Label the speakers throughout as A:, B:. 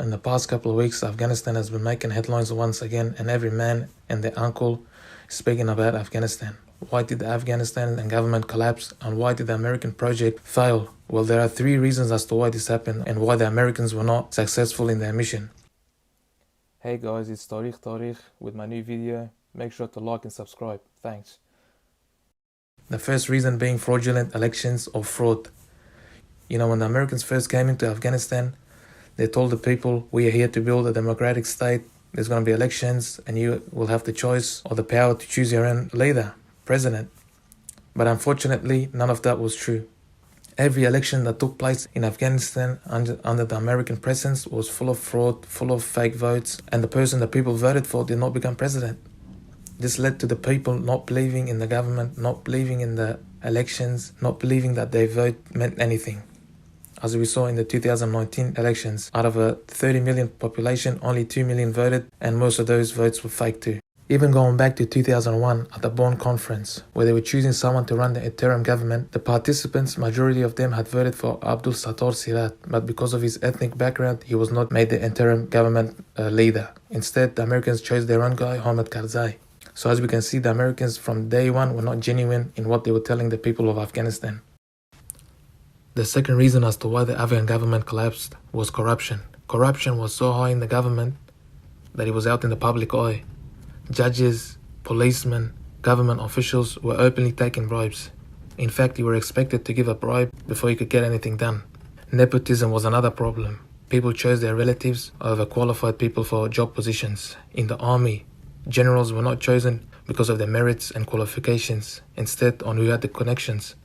A: In the past couple of weeks, Afghanistan has been making headlines once again, and every man and their uncle is speaking about Afghanistan. Why did the Afghanistan and government collapse, and why did the American project fail? Well, there are 3 reasons as to why this happened and why the Americans were not successful in their mission. Hey guys, it's Tariq with my new video. Make sure to like and subscribe. Thanks. The first reason being fraudulent elections or fraud. When the Americans first came into Afghanistan, they told the people, we are here to build a democratic state. There's going to be elections and you will have the choice or the power to choose your own leader, president. But unfortunately, none of that was true. Every election that took place in Afghanistan under the American presence was full of fraud, full of fake votes, and the person that people voted for did not become president. This led to the people not believing in the government, not believing in the elections, not believing that their vote meant anything. As we saw in the 2019 elections, out of a 30 million population, only 2 million voted, and most of those votes were fake too. Even going back to 2001 at the Bonn conference, where they were choosing someone to run the interim government, the participants, majority of them had voted for Abdul Sattar Sirat, but because of his ethnic background, he was not made the interim government leader. Instead, the Americans chose their own guy, Hamid Karzai. So as we can see, the Americans from day one were not genuine in what they were telling the people of Afghanistan. The second reason as to why the Afghan government collapsed was corruption. Corruption was so high in the government that it was out in the public eye. Judges, policemen, government officials were openly taking bribes. In fact, you were expected to give a bribe before you could get anything done. Nepotism was another problem. People chose their relatives over qualified people for job positions. In the army, generals were not chosen because of their merits and qualifications, instead on who had the connections.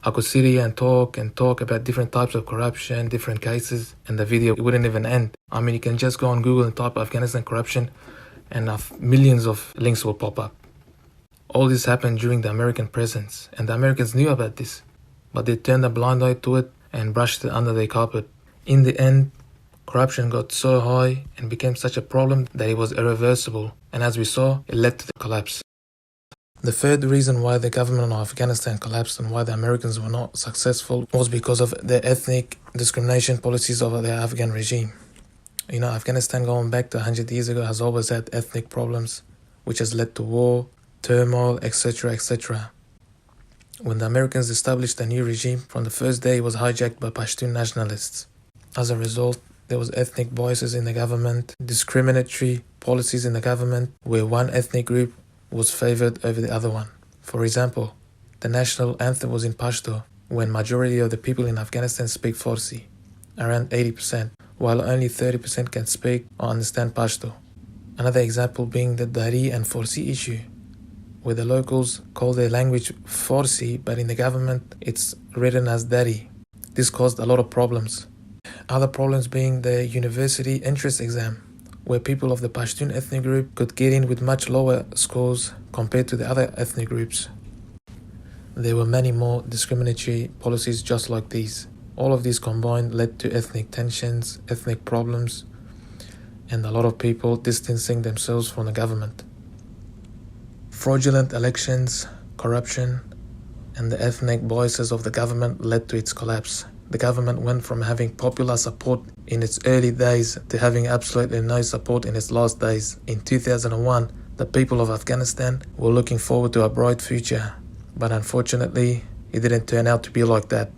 A: I could sit here and talk about different types of corruption, different cases, and the video wouldn't even end. You can just go on Google and type Afghanistan corruption and millions of links will pop up. All this happened during the American presence, and the Americans knew about this, but they turned a blind eye to it and brushed it under their carpet. In the end, corruption got so high and became such a problem that it was irreversible, and as we saw, it led to the collapse. The third reason why the government of Afghanistan collapsed and why the Americans were not successful was because of the ethnic discrimination policies of the Afghan regime. Afghanistan going back to 100 years ago has always had ethnic problems, which has led to war, turmoil, etc., etc. When the Americans established a new regime, from the first day it was hijacked by Pashtun nationalists. As a result, there was ethnic biases in the government, discriminatory policies in the government, where one ethnic group was favored over the other one. For example, the national anthem was in Pashto, when majority of the people in Afghanistan speak Farsi, around 80%, while only 30% can speak or understand Pashto. Another example being the Dari and Farsi issue, where the locals call their language Farsi, but in the government it's written as Dari. This caused a lot of problems. Other problems being the university entrance exam, where people of the Pashtun ethnic group could get in with much lower scores compared to the other ethnic groups. There were many more discriminatory policies just like these. All of these combined led to ethnic tensions, ethnic problems, and a lot of people distancing themselves from the government. Fraudulent elections, corruption, and the ethnic biases of the government led to its collapse. The government went from having popular support in its early days to having absolutely no support in its last days. In 2001, the people of Afghanistan were looking forward to a bright future, but unfortunately, it didn't turn out to be like that.